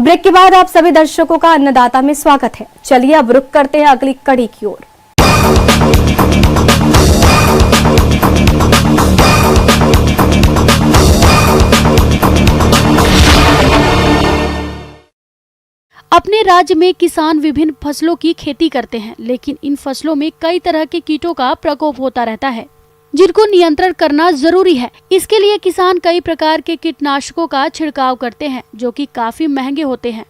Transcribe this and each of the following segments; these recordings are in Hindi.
ब्रेक के बाद आप सभी दर्शकों का अन्नदाता में स्वागत है। चलिए अब रुक करते हैं अगली कड़ी की ओर। अपने राज्य में किसान विभिन्न फसलों की खेती करते हैं, लेकिन इन फसलों में कई तरह के कीटों का प्रकोप होता रहता है, जिनको नियंत्रण करना जरूरी है। इसके लिए किसान कई प्रकार के कीटनाशकों का छिड़काव करते हैं, जो कि काफी महंगे होते हैं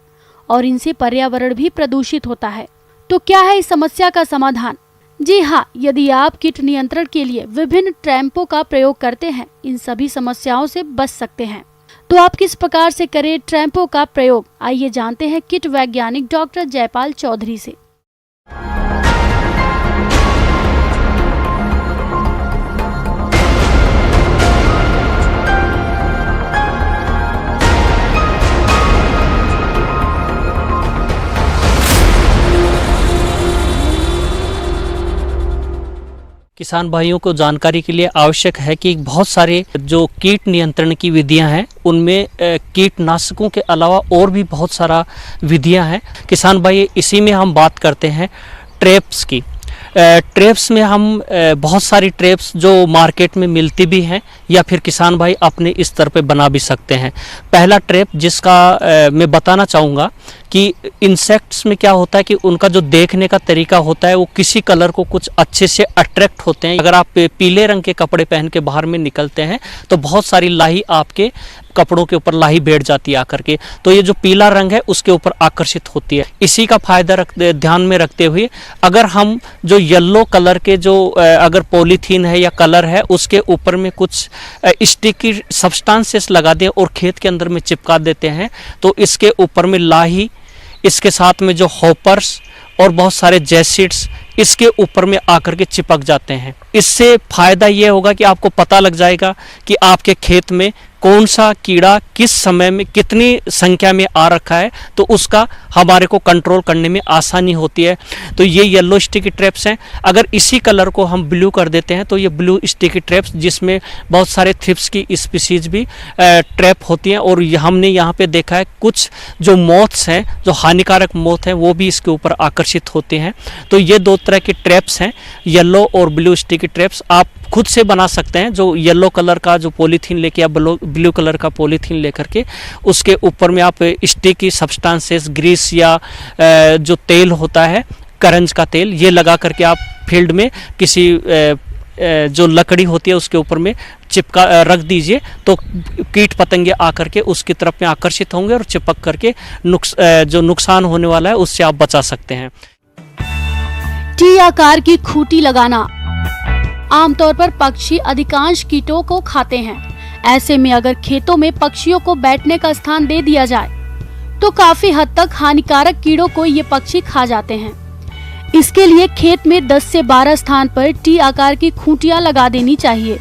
और इनसे पर्यावरण भी प्रदूषित होता है। तो क्या है इस समस्या का समाधान? जी हाँ, यदि आप कीट नियंत्रण के लिए विभिन्न ट्रैपों का प्रयोग करते हैं, इन सभी समस्याओं से बच सकते हैं। तो आप किस प्रकार से करें ट्रैपों का प्रयोग? आइए जानते हैं कीट वैज्ञानिक डॉक्टर जयपाल चौधरी से। किसान भाइयों को जानकारी के लिए आवश्यक है कि बहुत सारे जो कीट नियंत्रण की विधियां हैं, उनमें कीटनाशकों के अलावा और भी बहुत सारा विधियां हैं। किसान भाई, इसी में हम बात करते हैं ट्रैप्स की। ट्रैप्स में हम बहुत सारी ट्रैप्स जो मार्केट में मिलती भी हैं या फिर किसान भाई अपने स्तर पे बना भी सकते हैं। पहला ट्रैप जिसका मैं बताना चाहूँगा कि इंसेक्ट्स में क्या होता है कि उनका जो देखने का तरीका होता है वो किसी कलर को कुछ अच्छे से अट्रैक्ट होते हैं। अगर आप पीले रंग के कपड़े पहन के बाहर में निकलते हैं तो बहुत सारी लाही आपके कपड़ों के ऊपर लाही बैठ जाती है आकर के, तो ये जो पीला रंग है उसके ऊपर आकर्षित होती है। इसी का फायदा ध्यान में रखते हुए अगर हम जो येलो कलर के जो अगर पॉलीथीन है या कलर है उसके ऊपर में कुछ स्टिकी सब्सटेंसेस लगा दें और खेत के अंदर में चिपका देते हैं, तो इसके ऊपर में लाही, इसके साथ में जो हॉपर्स और बहुत सारे जैसिड्स इसके ऊपर में आकर के चिपक जाते हैं। इससे फायदा ये होगा कि आपको पता लग जाएगा कि आपके खेत में कौन सा कीड़ा किस समय में कितनी संख्या में आ रखा है, तो उसका हमारे को कंट्रोल करने में आसानी होती है। तो ये येलो स्टिकी ट्रैप्स हैं। अगर इसी कलर को हम ब्लू कर देते हैं तो ये ब्लू स्टिकी ट्रैप्स, जिसमें बहुत सारे थ्रिप्स की स्पीसीज भी ट्रैप होती हैं। और हमने यहाँ पे देखा है कुछ जो मॉथ्स हैं, जो हानिकारक मॉथ हैं, वो भी इसके ऊपर आकर्षित होते हैं। तो ये दो तरह के ट्रैप्स हैं, येलो और ब्लू स्टिकी ट्रैप्स। आप खुद से बना सकते हैं। जो येलो कलर का जो पॉलीथीन लेके या ब्लू कलर का पॉलीथीन लेकर के उसके ऊपर में आप स्टिकी सब्सटेंसेस, ग्रीस या जो तेल होता है, करंज का तेल, ये लगा करके आप फील्ड में किसी जो लकड़ी होती है उसके ऊपर में चिपका रख दीजिए, तो कीट पतंगे आकर के उसकी तरफ में आकर्षित होंगे और चिपक करके जो नुकसान होने वाला है उससे आप बचा सकते हैं। टी आकार की खूंटी लगाना। आमतौर पर पक्षी अधिकांश कीटों को खाते हैं। ऐसे में अगर खेतों में पक्षियों को बैठने का स्थान दे दिया जाए तो काफी हद तक हानिकारक कीड़ों को ये पक्षी खा जाते हैं। इसके लिए खेत में 10 से 12 स्थान पर टी आकार की खूंटियां लगा देनी चाहिए।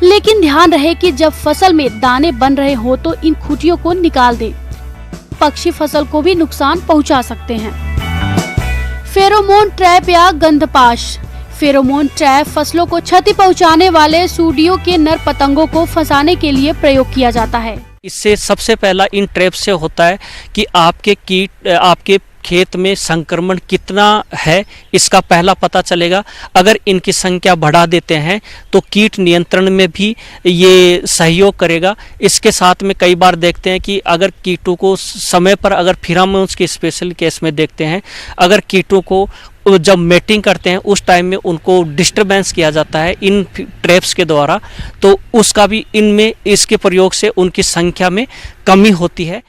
लेकिन ध्यान रहे कि जब फसल में दाने बन रहे हो तो इन खूंटियों को निकाल दें। पक्षी फसल को भी नुकसान पहुंचा सकते हैं। फेरोमोन ट्रैप या गंधपाश। फेरोमोन ट्रैप फसलों को क्षति पहुंचाने वाले सूडियों के नर पतंगों को फंसाने के लिए प्रयोग किया जाता है। इससे सबसे पहला इन ट्रैप से होता है कि आपके खेत में संक्रमण कितना है, इसका पहला पता चलेगा। अगर इनकी संख्या बढ़ा देते हैं तो कीट नियंत्रण में भी ये सहयोग करेगा। इसके साथ में कई बार देखते हैं कि अगर कीटों को समय पर, अगर फिरामोन्स के स्पेशल केस में देखते हैं, अगर कीटों को जब मेटिंग करते हैं उस टाइम में उनको डिस्टरबेंस किया जाता है इन ट्रैप्स के द्वारा, तो उसका भी इनमें इसके प्रयोग से उनकी संख्या में कमी होती है।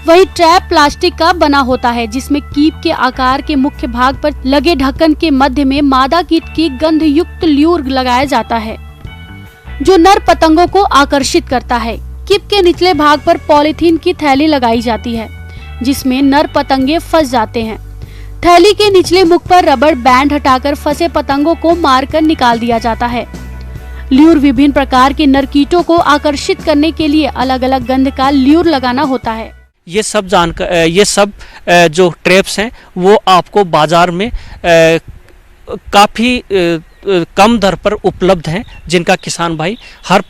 वही ट्रैप प्लास्टिक का बना होता है, जिसमें कीप के आकार के मुख्य भाग पर लगे ढक्कन के मध्य में मादा कीट की गंध युक्त ल्यूर लगाया जाता है, जो नर पतंगों को आकर्षित करता है। कीप के निचले भाग पर पॉलीथीन की थैली लगाई जाती है, जिसमें नर पतंगे फंस जाते हैं। थैली के निचले मुख पर रबर बैंड हटाकर फंसे पतंगों को मारकर निकाल दिया जाता है। ल्यूर विभिन्न प्रकार के नर कीटों को आकर्षित करने के लिए अलग अलग गंध का ल्यूर लगाना होता है। ये सब जो ट्रैप्स हैं वो आपको बाजार में काफ़ी कम दर पर उपलब्ध हैं, जिनका किसान भाई हर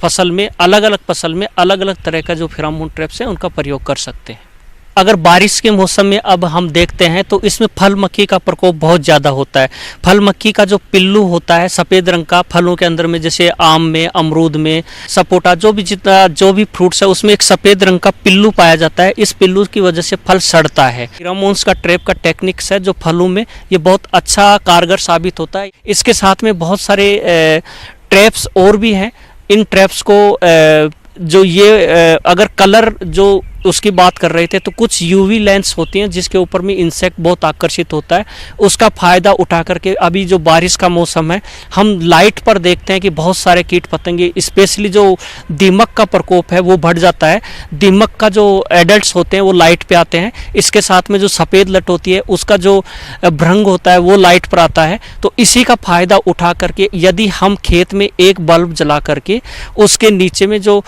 फसल में अलग अलग तरह का जो फेरोमोन ट्रैप्स हैं उनका प्रयोग कर सकते हैं। अगर बारिश के मौसम में अब हम देखते हैं तो इसमें फल मक्खी का प्रकोप बहुत ज़्यादा होता है। फल मक्खी का जो पिल्लू होता है सफ़ेद रंग का, फलों के अंदर में जैसे आम में, अमरूद में, सपोटा, जो भी फ्रूट्स है उसमें एक सफ़ेद रंग का पिल्लू पाया जाता है। इस पिल्लू की वजह से फल सड़ता है। फेरोमोन्स का ट्रैप का टेक्निक्स है जो फलों में ये बहुत अच्छा कारगर साबित होता है। इसके साथ में बहुत सारे ट्रैप्स और भी हैं। इन ट्रैप्स को जो ये अगर कलर जो उसकी बात कर रहे थे तो कुछ यूवी लेंस होती हैं जिसके ऊपर में इंसेक्ट बहुत आकर्षित होता है। उसका फ़ायदा उठा करके अभी जो बारिश का मौसम है हम लाइट पर देखते हैं कि बहुत सारे कीट पतंगे, स्पेशली जो दीमक का प्रकोप है वो बढ़ जाता है। दीमक का जो एडल्ट्स होते हैं वो लाइट पे आते हैं। इसके साथ में जो सफ़ेद लट होती है उसका जो भ्रंग होता है वो लाइट पर आता है। तो इसी का फ़ायदा उठा करके यदि हम खेत में एक बल्ब जला करके उसके नीचे में जो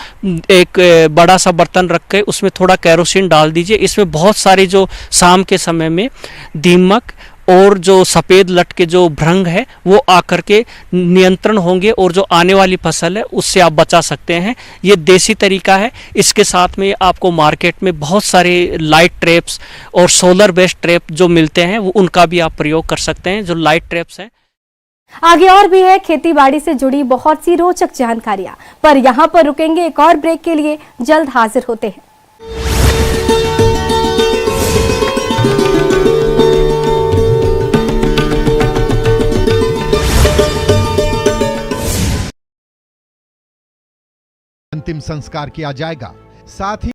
एक बड़ा सा बर्तन रख के उसमें थोड़ा केरोसिन डाल दीजिए, इसमें बहुत सारी जो शाम के समय में दीमक और जो सफ़ेद लट के जो भ्रंग है वो आकर के नियंत्रण होंगे और जो आने वाली फसल है उससे आप बचा सकते हैं। ये देसी तरीका है। इसके साथ में आपको मार्केट में बहुत सारे लाइट ट्रैप्स और सोलर बेस्ड ट्रैप जो मिलते हैं वो उनका भी आप प्रयोग कर सकते हैं, जो लाइट ट्रैप्स हैं। आगे और भी है खेती बाड़ी से जुड़ी बहुत सी रोचक जानकारियां, पर यहाँ पर रुकेंगे एक और ब्रेक के लिए। जल्द हाजिर होते हैं। अंतिम संस्कार किया जाएगा। साथ ही